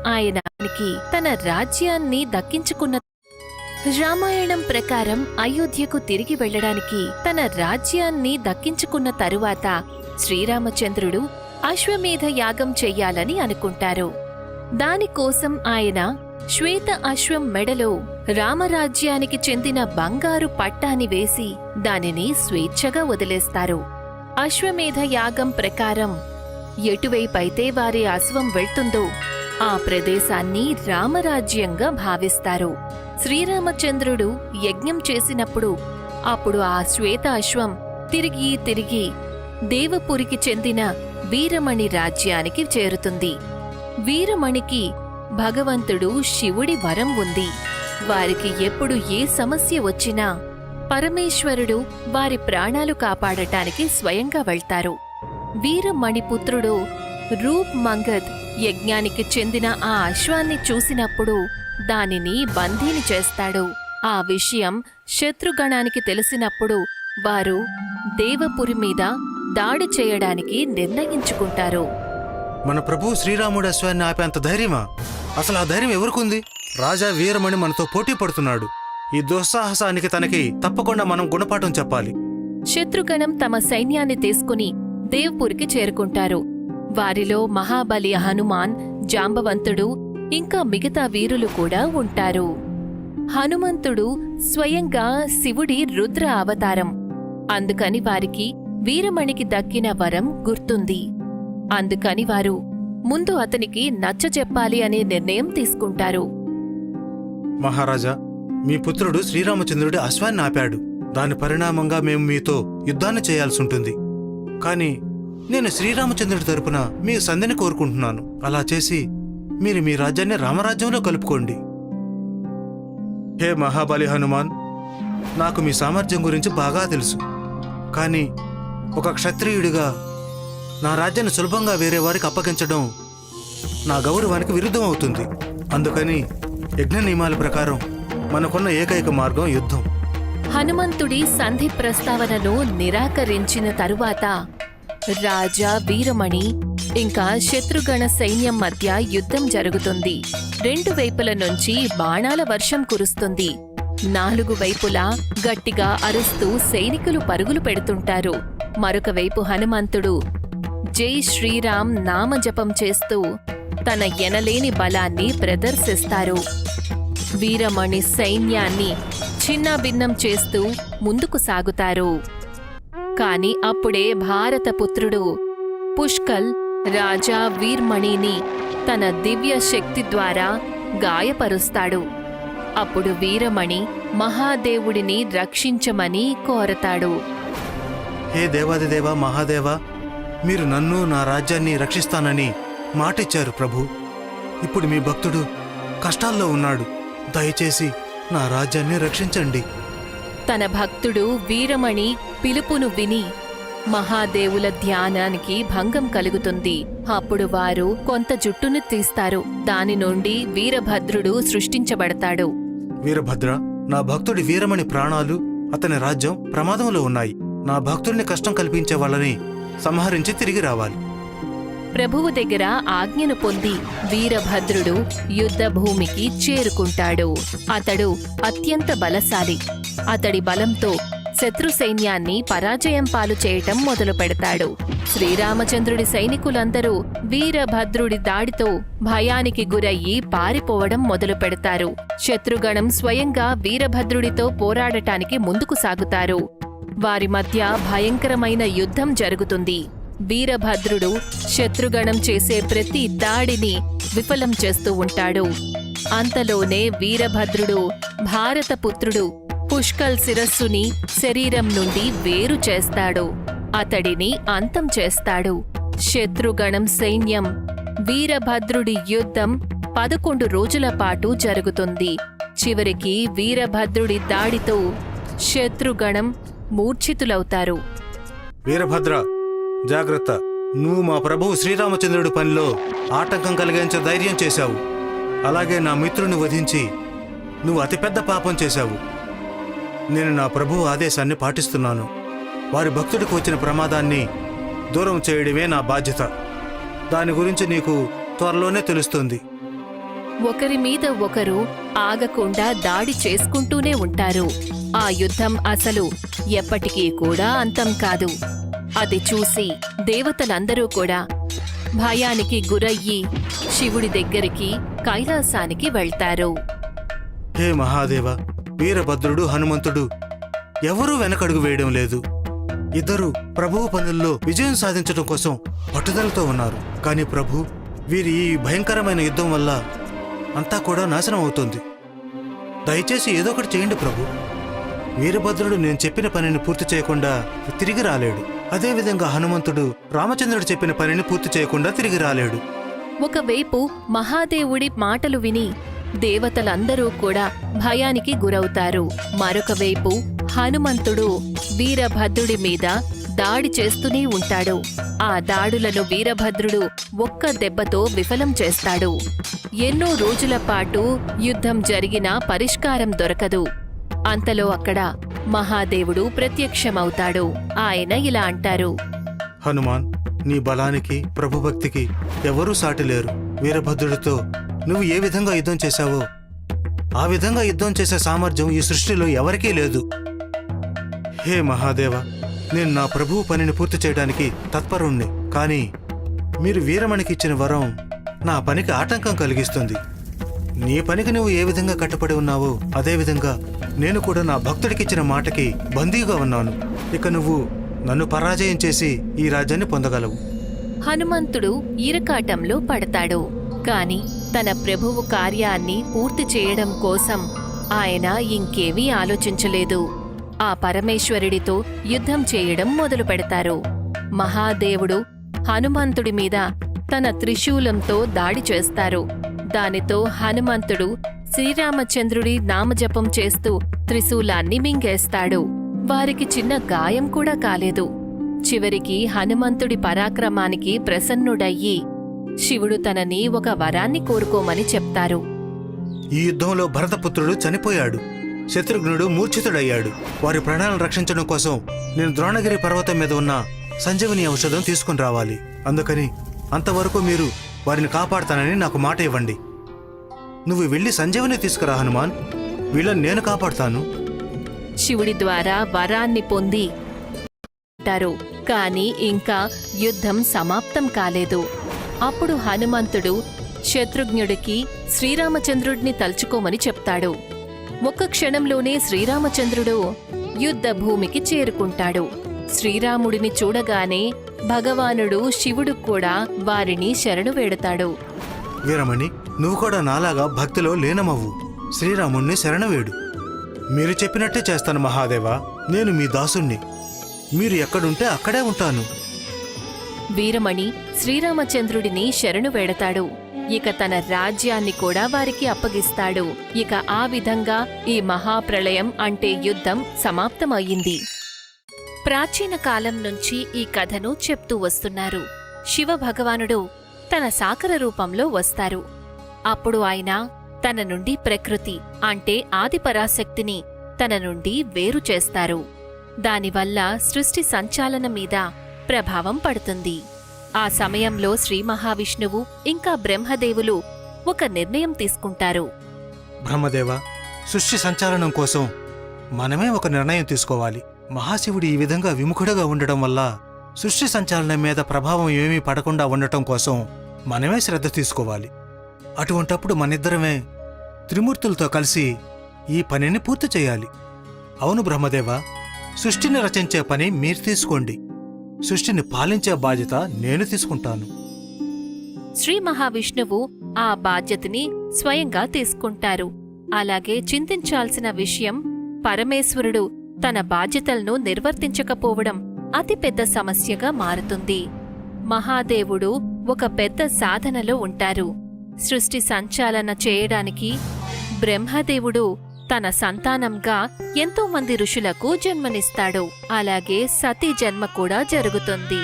ఆయనకి తన రాజ్యాన్ని దక్కించుకున్న రామాయణం ప్రకారం అయోధ్యకు తిరిగి వెళ్ళడానికి తన రాజ్యాన్ని దక్కించుకున్న తరువాత శ్రీరామచంద్రుడు అశ్వమేధ యాగం చెయ్యాలని అనుకుంటారు. దానికోసం ఆయన శ్వేత అశ్వం మెడలో రామరాజ్యానికి చెందిన బంగారు పట్టాని వేసి దానిని స్వేచ్ఛగా వదిలేస్తారు. అశ్వమేధ యాగం ప్రకారం ఎటువైపైతే వారి అశ్వం వెళ్తుందో ఆ ప్రదేశాన్ని రామరాజ్యంగా భావిస్తారు. శ్రీరామచంద్రుడు యజ్ఞం చేసినప్పుడు అప్పుడు ఆ శ్వేత అశ్వం తిరిగి తిరిగి దేవపురికి చెందిన వీరమణి రాజ్యానికి చేరుతుంది. వీరమణికి భగవంతుడు శివుడి వరం ఉంది. వారికి ఎప్పుడు ఏ సమస్య వచ్చినా పరమేశ్వరుడు వారి ప్రాణాలు కాపాడటానికి స్వయంగా వెళ్తారు. వీరమణిపుత్రుడు రూప్ మంగద్ యజ్ఞానికి చెందిన ఆ అశ్వాన్ని చూసినప్పుడు దానిని బందీని చేస్తాడు. ఆ విషయం శత్రుగణానికి తెలిసినప్పుడు వారు దేవపురి మీద దాడి చేయడానికి నిర్ణయించుకుంటారు. మన ప్రభు శ్రీరాముడి అశ్వాన్ని ఆపేంత ధైర్యమా? అసలు ఆ ధైర్యం ఎవరికుంది? రాజా వీరమణి మనతో పోటీ పడుతున్నాడు. ఈ దుస్సాహసానికి తనకి తప్పకుండా మనం గుణపాఠం చెప్పాలి. శత్రుగణం తమ సైన్యాన్ని తీసుకుని దేవ్పురికి చేరుకుంటారు. వారిలో మహాబలి హనుమాన్, జాంబవంతుడు ఇంకా మిగతా వీరులు కూడా ఉంటారు. హనుమంతుడు స్వయంగా శివుడి రుద్ర అవతారం. అందుకని వారికి వీరమణికి దక్కిన వరం గుర్తుంది. అందుకని వారు ముందు అతనికి నచ్చచెప్పాలి అనే నిర్ణయం తీసుకుంటారు. మహారాజా, మీ పుత్రుడు శ్రీరామచంద్రుడి అశ్వాన్ని ఆపాడు. దాని పరిణామంగా మేము మీతో యుద్ధాన్ని చేయాల్సుంటుంది. కాని నేను శ్రీరామచంద్రుడి తరపున మీ సంధిని కోరుకుంటున్నాను. అలా చేసి మీరు మీ రాజ్యాన్ని రామరాజ్యంలో కలుపుకోండి. హే మహాబలి హనుమాన్, నాకు మీ సామర్థ్యం గురించి బాగా తెలుసు. కాని ఒక క్షత్రియుడిగా నా రాజ్యాన్ని సులభంగా వేరే వారికి అప్పగించడం నా గౌరవానికి విరుద్ధం అవుతుంది. అందుకని యజ్ఞ నియమాల ప్రకారం మనకున్న ఏకైక మార్గం యుద్ధం. హనుమంతుడి సంధి ప్రస్తావనను నిరాకరించిన తరువాత రాజా వీరమణి ఇంకా శత్రుగణ సైన్యం మధ్య యుద్ధం జరుగుతుంది. రెండు వైపుల నుంచి బాణాల వర్షం కురుస్తుంది. నాలుగు వైపులా గట్టిగా అరుస్తూ సైనికులు పరుగులు పెడుతుంటారు. మరొక వైపు హనుమంతుడు జై శ్రీరామ్ నామజపం చేస్తూ తన ఎనలేని బలాన్ని ప్రదర్శిస్తారు. వీరమణి సైన్యాన్ని చిన్నాభిన్నం చేస్తూ ముందుకు సాగుతారు. కాని అప్పుడే భారతపుత్రుడు పుష్కల్ రాజా వీర్మణిని తన దివ్య శక్తి ద్వారా గాయపరుస్తాడు. అప్పుడు వీరమణి మహాదేవుడిని రక్షించమని కోరతాడు. హే దేవాదిదేవ మహాదేవ, మీరు నన్ను నా రాజ్యాన్ని రక్షిస్తానని మాటిచ్చారు ప్రభు. ఇప్పుడు మీ భక్తుడు కష్టాల్లో ఉన్నాడు. దయచేసి నా రాజ్యాన్ని రక్షించండి. తన భక్తుడు వీరమణి పిలుపును విని మహాదేవుల ధ్యానానికి భంగం కలుగుతుంది. అప్పుడు వారు కొంత జుట్టును తీస్తారు. దాని నుండి వీరభద్రుడు సృష్టించబడతాడు. వీరభద్ర, నా భక్తుడి వీరమణి ప్రాణాలు, అతని రాజ్యం ప్రమాదంలో ఉన్నాయి. నా భక్తుడిని కష్టం కల్పించే వాళ్ళని సంహరించి తిరిగి రావాలి. ప్రభువు దగ్గర ఆజ్ఞను పొంది వీరభద్రుడు యుద్ధభూమికి చేరుకుంటాడు. అతడు అత్యంత బలశాలి. అతడి బలంతో శత్రు సైన్యాన్ని పరాజయం పాలు చేయటం మొదలు పెడతాడు. శ్రీరామచంద్రుడి సైనికులందరూ వీరభద్రుడి దాడితో భయానికి గురయ్యి పారిపోవడం మొదలు పెడతారు. శత్రుగణం స్వయంగా వీరభద్రుడితో పోరాడటానికి ముందుకు సాగుతారు. వారి మధ్య భయంకరమైన యుద్ధం జరుగుతుంది. వీరభద్రుడు శత్రుగణం చేసే ప్రతి దాడిని విఫలం చేస్తూ ఉంటాడు. అంతలోనే వీరభద్రుడు భారతపుత్రుడు పుష్కల్ శిరస్సుని శరీరం నుండి వేరు చేస్తాడు. అతడిని అంతం చేస్తాడు. శత్రుగణం సైన్యం వీరభద్రుడి యుద్ధం 11 రోజుల పాటు జరుగుతుంది. చివరికి వీరభద్రుడి దాడితో శత్రుగణం మూర్ఛితులవుతారు. వీరభద్ర, జాగ్రత్త. నువ్వు మా ప్రభువు శ్రీరామచంద్రుడి పనిలో ఆటంకం కలిగించే ధైర్యం చేశావు. అలాగే నా మిత్రుని వధించి నువ్వు అతిపెద్ద పాపం చేశావు. నేను నా ప్రభువు ఆదేశాన్ని పాటిస్తున్నాను. వారి భక్తుడికి వచ్చిన ప్రమాదాన్ని దూరం చేయడమే నా బాధ్యత. దాని గురించి నీకు త్వరలోనే తెలుస్తుంది. ఒకరి మీద ఒకరు ఆగకుండా దాడి చేసుకుంటూనే ఉంటారు. ఆ యుద్ధం అసలు ఎప్పటికీ కూడా అంతం కాదు. అది చూసి దేవతలందరూ కూడా భయానికి గురయ్యి శివుడి దగ్గరికి కైలాసానికి వెళ్తారు. హే మహాదేవ, వీరభద్రుడు హనుమంతుడు ఎవరూ వెనకడుగు వేయడం లేదు. ఇద్దరు ప్రభువు పనుల్లో విజయం సాధించడం కోసం పట్టుదలతో ఉన్నారు. కానీ ప్రభు, వీరి ఈ భయంకరమైన యుద్ధం వల్ల అంతా కూడా నాశనం అవుతుంది. దయచేసి ఏదో ఒకటి చేయండి ప్రభు. వీరభద్రుడు నేను చెప్పిన పనిని పూర్తి చేయకుండా తిరిగి రాలేడు. అదేవిధంగా హనుమంతుడు రామచంద్రుడు చెప్పిన పనిని పూర్తి చేయకుండా తిరిగి రాలేడు. ఒకవైపు మహాదేవుడి మాటలు విని దేవతలందరూ కూడా భయానికి గురవుతారు. మరొక వైపు హనుమంతుడు వీరభద్రుడి మీద దాడి చేస్తూనే ఉంటాడు. ఆ దాడులను వీరభద్రుడు ఒక్క దెబ్బతో విఫలం చేస్తాడు. ఎన్నో రోజుల పాటు యుద్ధం జరిగినా పరిష్కారం దొరకదు. అంతలో అక్కడ మహాదేవుడు ప్రత్యక్షమవుతాడు. ఆయన ఇలా అంటారు: హనుమాన్, నీ బలానికి ప్రభుభక్తికి ఎవరూ సాటిలేరు. వీరభద్రుడితో నువ్వు ఏ విధంగా యుద్ధం చేశావో ఆ విధంగా యుద్ధం చేసే సామర్థ్యం ఈ సృష్టిలో ఎవరికీ లేదు. హే మహాదేవ, నేను నా ప్రభువు పనిని పూర్తి చేయడానికి తత్పరుణ్ణి. కానీ మీరు వీరమణికి ఇచ్చిన వరం నా పనికి ఆటంకం కలిగిస్తుంది. నీ పనికి నువ్వు ఏ విధంగా కట్టుబడి ఉన్నావో అదేవిధంగా నేను కూడా నా భక్తుడికిచ్చిన మాటకి బందీగా ఉన్నాను. ఇక నువ్వు నన్ను పరాజయం చేసి ఈ రాజ్యాన్ని పొందగలవు. హనుమంతుడు ఈరకాటంలో పడతాడు. కాని తన ప్రభువు కార్యాన్ని పూర్తి చేయడం కోసం ఆయన ఇంకేమీ ఆలోచించలేదు. ఆ పరమేశ్వరుడితో యుద్ధం చేయడం మొదలు పెడతారు. మహాదేవుడు హనుమంతుడి మీద తన త్రిశూలంతో దాడి చేస్తారు. దానితో హనుమంతుడు శ్రీరామచంద్రుడి నామజపం చేస్తూ త్రిశూలాన్ని మింగేస్తాడు. వారికి చిన్న గాయం కూడా కాలేదు. చివరికి హనుమంతుడి పరాక్రమానికి ప్రసన్నుడయ్యి శివుడు తనని ఒక వరాన్ని కోరుకోమని చెప్తారు. ఈ యుద్ధంలో భరతపుత్రుడు చనిపోయాడు. శత్రుఘ్నుడు మూర్ఛితుడయ్యాడు. వారి ప్రాణాలను రక్షించడం కోసం నేను ద్రోణగిరి పర్వతం మీద ఉన్న సంజీవని ఔషధం తీసుకుని రావాలి. అందుకని అంతవరకు మీరు వారిని కాపాడతానని నాకు మాట ఇవ్వండి. నువ్వు వెళ్ళి సంజీవని తీసుకురా హనుమాన్. వీళ్ళని నేను కాపాడుతాను. శివుడి ద్వారా వరాన్ని పొంది కాని ఇంకా యుద్ధం సమాప్తం కాలేదు. అప్పుడు హనుమంతుడు శత్రుఘ్నుడికి శ్రీరామచంద్రుడిని తలుచుకోమని చెప్తాడు. ఒక్క క్షణంలోనే శ్రీరామచంద్రుడు యుద్ధ భూమికి చేరుకుంటాడు. శ్రీరాముడిని చూడగానే భగవానుడు శివుడు కూడా వారిని శరణు వేడతాడు. వీరమణి, నువ్వు కూడా నాలాగా భక్తిలో లీనమవ్వు. శ్రీరాముణ్ణి శరణవేడు. మీరు చెప్పినట్టే చేస్తాను మహాదేవా. నేను మీ దాసుణ్ణి. మీరు ఎక్కడుంటే అక్కడే ఉంటాను. వీరమణి శ్రీరామచంద్రుడిని శరణు వేడతాడు. ఇక తన రాజ్యాన్ని కూడా వారికి అప్పగిస్తాడు. ఇక ఆ విధంగా ఈ మహాప్రళయం అంటే యుద్ధం సమాప్తమయ్యింది. ప్రాచీన కాలం నుంచి ఈ కథను చెప్తూ వస్తున్నారు. శివ భగవానుడు తన సాకర రూపంలో వస్తారు. అప్పుడు ఆయన తన నుండి ప్రకృతి అంటే ఆదిపరాశక్తిని తన నుండి వేరు చేస్తారు. దానివల్ల సృష్టి సంచాలనం మీద ప్రభావం పడుతుంది. ఆ సమయంలో శ్రీ మహావిష్ణువు ఇంకా బ్రహ్మదేవులు ఒక నిర్ణయం తీసుకుంటారు. బ్రహ్మదేవ, సృష్టి సంచాలనం కోసం మనమే ఒక నిర్ణయం తీసుకోవాలి. మహాశివుడు ఈ విధంగా విముఖుడుగా ఉండడం వల్ల సృష్టి సంచాలనం మీద ప్రభావం ఏమీ పడకుండా ఉండటం కోసం మనమే శ్రద్ధ తీసుకోవాలి. అటువంటప్పుడు మనిద్దరమే త్రిమూర్తులతో కలిసి ఈ పనిని పూర్తి చేయాలి. అవును బ్రహ్మదేవ, సృష్టిని రచించే పని మీరు తీసుకోండి. సృష్టిని పాలించే బాధ్యత నేను తీసుకుంటాను. శ్రీ మహావిష్ణువు ఆ బాధ్యతని స్వయంగా తీసుకుంటారు. అలాగే చింతించాల్సిన విషయం, పరమేశ్వరుడు తన బాధ్యతలను నిర్వర్తించకపోవడం అతిపెద్ద సమస్యగా మారుతుంది. మహాదేవుడు ఒక పెద్ద సాధనలో ఉంటారు. సృష్టి సంచాలన చేయడానికి బ్రహ్మదేవుడు తన సంతానంగా ఎంతో మంది ఋషులకు జన్మనిస్తాడు. అలాగే సతీ జన్మ కూడా జరుగుతుంది.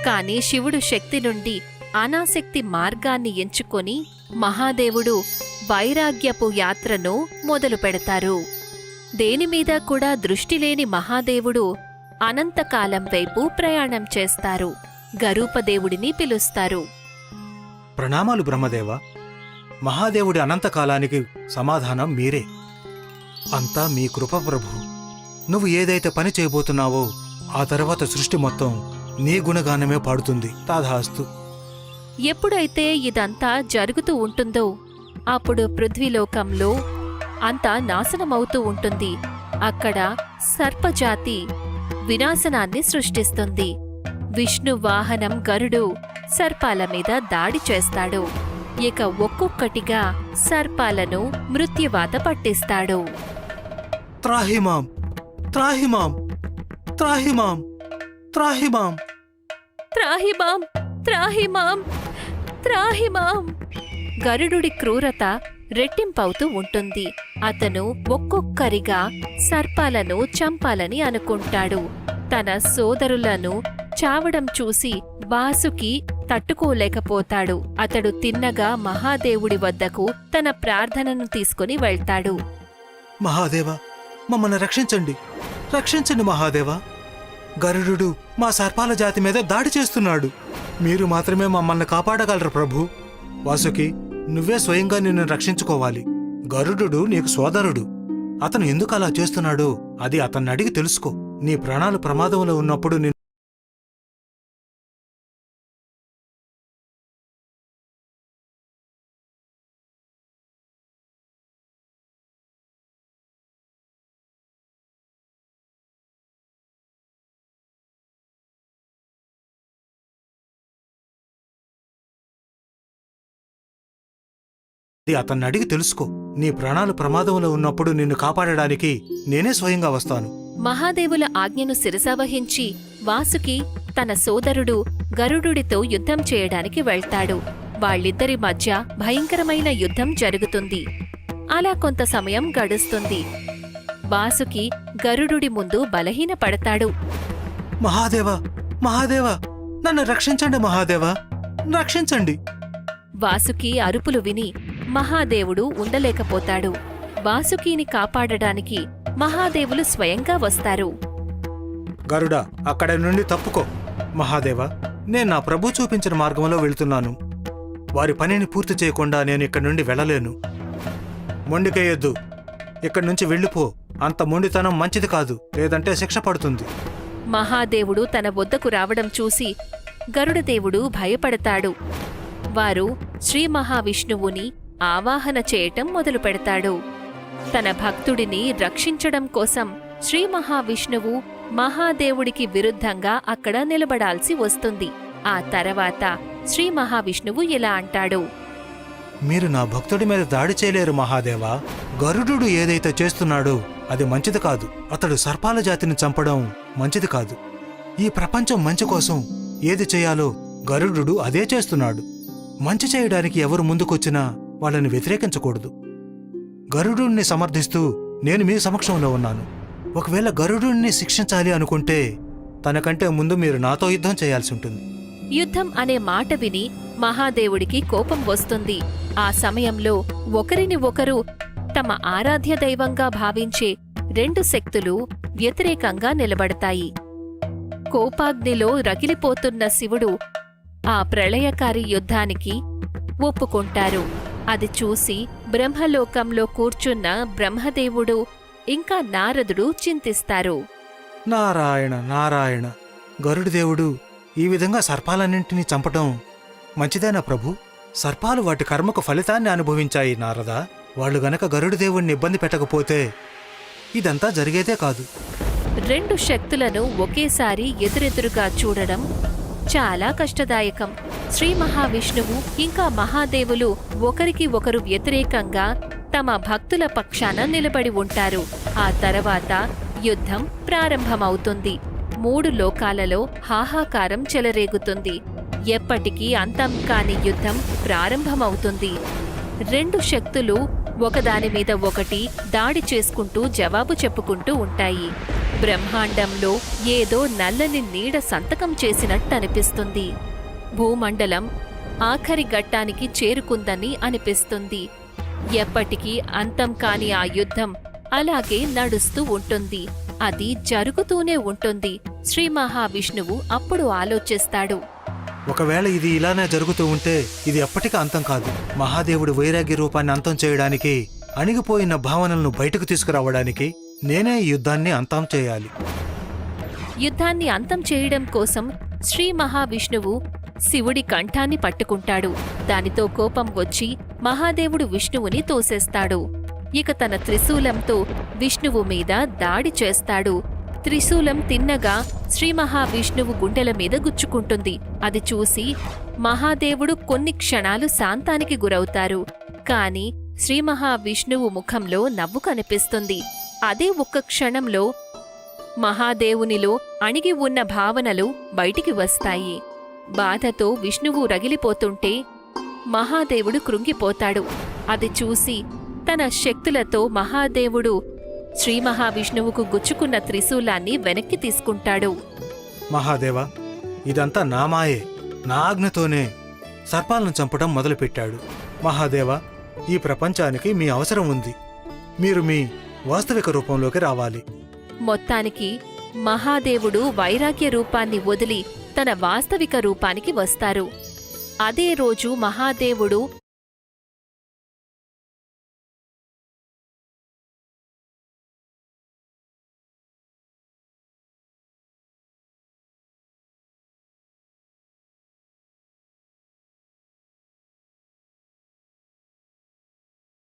కాని శివుడు శక్తి నుండి అనాసక్తి మార్గాన్ని ఎంచుకొని మహాదేవుడు వైరాగ్యపు యాత్రను మొదలు పెడతారు. దేనిమీద కూడా దృష్టి లేని మహాదేవుడు అనంతకాలం వైపు ప్రయాణం చేస్తారు. గరూపదేవుడిని పిలుస్తారు. ప్రణామాలు బ్రహ్మదేవ. మహాదేవుడి అనంతకాలానికి సమాధానం మీరే. అంతా మీ కృప ప్రభు. నువ్వు ఏదైతే పని చేయబోతున్నావో ఆ తర్వాత సృష్టి మొత్తం నీ గుణగానమే పాడుతుంది. తథాస్తు. ఎప్పుడైతే ఇదంతా జరుగుతూ ఉంటుందో అప్పుడు పృథ్వీలోకంలో అంతా నాశనమవుతూ ఉంటుంది. అక్కడ సర్పజాతి వినాశనాన్ని సృష్టిస్తుంది. విష్ణు వాహనం గరుడు సర్పాల మీద దాడి చేస్తాడు. ఇక ఒక్కొక్కటిగా సర్పాలను మృత్యువాత పట్టిస్తాడు. త్రాహిమాం, త్రాహిమాం, త్రాహిమాం, త్రాహిమాం. త్రాహిమాం, త్రాహిమాం, త్రాహిమాం. గరుడుడి క్రూరత రెట్టింపవుతూ ఉంటుంది. అతను ఒక్కొక్కరిగా సర్పాలను చంపాలని అనుకుంటాడు. తన సోదరులను చావడం చూసి వాసుకి తట్టుకోలేకపోతాడు. అతడు తిన్నగా మహాదేవుడి వద్దకు తన ప్రార్థనను తీసుకుని వెళ్తాడు. మహాదేవా, మమ్మల్ని రక్షించండి, రక్షించండి మహాదేవా. గరుడు మా సర్పాల జాతి మీద దాడి చేస్తున్నాడు. మీరు మాత్రమే మమ్మల్ని కాపాడగలరు ప్రభు. వాసుకి, నువ్వే స్వయంగా నిన్ను రక్షించుకోవాలి. గరుడు నీకు సోదరుడు. అతను ఎందుకు అలా చేస్తున్నాడో అది అతన్ని అడిగి తెలుసుకో. నీ ప్రాణాలు ప్రమాదంలో ఉన్నప్పుడు అతన్ని అడిగి తెలుసుకో. నీ ప్రాణాలు ప్రమాదంలో ఉన్నప్పుడు నిన్ను కాపాడడానికి నేనే స్వయంగా వస్తాను. మహాదేవుల ఆజ్ఞను శిరసావహించి వాసుకి తన సోదరుడు గరుడుడితో యుద్ధం చేయడానికి వెళ్తాడు. వాళ్ళిద్దరి మధ్య భయంకరమైన యుద్ధం జరుగుతుంది. అలా కొంత సమయం గడుస్తుంది. వాసుకి గరుడుడి ముందు బలహీనపడతాడు. మహాదేవా, మహాదేవా, నన్ను రక్షించండి మహాదేవా, రక్షించండి. వాసుకి అరుపులు విని మహాదేవుడు ఉండలేకపోతాడు. వాసుకీని కాపాడడానికి మహాదేవులు స్వయంగా వస్తారు. గరుడా, అక్కడి నుండి తప్పుకో. మహాదేవా, నేను నా ప్రభు చూపించిన మార్గంలో వెళుతున్నాను. వారి పనిని పూర్తి చేయకుండా నేను ఇక్కడి నుండి వెళ్ళలేను. మొండికేయొద్దు, ఇక్కడి నుంచి వెళ్ళిపో. అంత మొండితనం మంచిది కాదు, లేదంటే శిక్ష పడుతుంది. మహాదేవుడు తన వద్దకు రావడం చూసి గరుడదేవుడు భయపడతాడు. వారు శ్రీ మహావిష్ణువుని ఆవాహన చేయటం మొదలు పెడతాడు. తన భక్తుడిని రక్షించడం కోసం శ్రీ మహావిష్ణువు మహాదేవుడికి విరుద్ధంగా అక్కడ నిలబడాల్సి వస్తుంది. ఆ తర్వాత శ్రీ మహావిష్ణువు ఇలా అంటాడు: మీరు నా భక్తుడి మీద దాడి చేయలేరు మహాదేవా. గరుడు ఏదైతే చేస్తున్నాడో అది మంచిది కాదు. అతడు సర్పాల జాతిని చంపడం మంచిది కాదు. ఈ ప్రపంచం మంచి కోసం ఏది చేయాలో గరుడు అదే చేస్తున్నాడు. మంచి చేయడానికి ఎవరు ముందుకొచ్చినా వాళ్ళని వ్యతిరేకించకూడదు. గరుడుణ్ణి సమర్థిస్తూ నేను మీ సమక్షంలో ఉన్నాను. ఒకవేళ గరుడుణ్ణి శిక్షించాలి అనుకుంటే తనకంటే ముందు మీరు నాతో యుద్ధం చేయాల్సి ఉంటుంది. యుద్ధం అనే మాట విని మహాదేవుడికి కోపం వస్తుంది. ఆ సమయంలో ఒకరిని ఒకరు తమ ఆరాధ్య దైవంగా భావించే రెండు శక్తులు వ్యతిరేకంగా నిలబడతాయి. కోపాగ్నిలో రగిలిపోతున్న శివుడు ఆ ప్రళయకారి యుద్ధానికి ఒప్పుకుంటారు. అది చూసి బ్రహ్మలోకంలో కూర్చున్న బ్రహ్మదేవుడు ఇంకా నారదుడు చింతిస్తారు. నారాయణ నారాయణ, గరుడుదేవుడు ఈ విధంగా సర్పాలన్నింటినీ చంపటం మంచిదేనా ప్రభు? సర్పాలు వాటి కర్మకు ఫలితాన్ని అనుభవించాయి నారదా. వాళ్ళు గనక గరుడుదేవుణ్ణి ఇబ్బంది పెట్టకపోతే ఇదంతా జరిగేదే కాదు. రెండు శక్తులను ఒకేసారి ఎదురెదురుగా చూడడం చాలా కష్టదాయకం. శ్రీ మహావిష్ణువు ఇంకా మహాదేవులు ఒకరికి ఒకరు వ్యతిరేకంగా తమ భక్తుల పక్షాన నిలబడి ఉంటారు. ఆ తర్వాత యుద్ధం ప్రారంభమవుతుంది. 3 లోకాలలో హాహాకారం చెలరేగుతుంది. ఎప్పటికీ అంతం కాని యుద్ధం ప్రారంభమవుతుంది. రెండు శక్తులు ఒకదానిమీద ఒకటి దాడి చేసుకుంటూ జవాబు చెప్పుకుంటూ ఉంటాయి. బ్రహ్మాండంలో ఏదో నల్లని నీడ సంతకం చేసినట్టనిపిస్తుంది. భూమండలం ఆఖరి ఘట్టానికి చేరుకుందని అనిపిస్తుంది. ఎప్పటికీ అంతం కాని ఆ యుద్ధం అలాగే నడుస్తూ ఉంటుంది. అది జరుగుతూనే ఉంటుంది. శ్రీ మహావిష్ణువు అప్పుడు ఆలోచిస్తాడు: ఒకవేళ ఇది ఇలానే జరుగుతూ ఉంటే ఇది ఎప్పటికీ అంతం కాదు. మహాదేవుడి వైరాగ్య రూపాన్ని అంతం చేయడానికి, అణిగిపోయిన భావనలను బయటకు తీసుకురావడానికి నేనే ఈ యుద్ధాన్ని అంతం చేయాలి. యుద్ధాన్ని అంతం చేయడం కోసం శ్రీ మహావిష్ణువు శివుడి కంఠాన్ని పట్టుకుంటాడు. దానితో కోపం వచ్చి మహాదేవుడు విష్ణువుని తోసేస్తాడు. ఇక తన త్రిశూలంతో విష్ణువు మీద దాడి చేస్తాడు. త్రిశూలం తిన్నగా శ్రీ మహావిష్ణువు గుండెల మీద గుచ్చుకుంటుంది. అది చూసి మహాదేవుడు కొన్ని క్షణాలు శాంతానికి గురవుతారు. కాని శ్రీ మహావిష్ణువు ముఖంలో నవ్వు కనిపిస్తుంది. అదే ఒక్క క్షణంలో మహాదేవునిలో అణిగి ఉన్న భావనలు బయటికి వస్తాయి. బాధతో విష్ణువు రగిలిపోతుంటే మహాదేవుడు కృంగిపోతాడు. అది చూసి తన శక్తులతో మహాదేవుడు శ్రీ మహావిష్ణువుకు గుచ్చుకున్న త్రిశూలాన్ని వెనక్కి తీసుకుంటాడు. మహాదేవా, ఇదంతా నా మాయే. నా ఆజ్ఞతోనే సర్పాలను చంపడం మొదలుపెట్టాడు. మహాదేవా, ఈ ప్రపంచానికి మీ అవసరం ఉంది. మీరు మీ వాస్తవిక రూపంలోకి రావాలి. మొత్తానికి మహాదేవుడు వైరాగ్య రూపాన్ని వదిలి తన వాస్తవిక రూపానికి వస్తారు. అదే రోజు మహాదేవుడు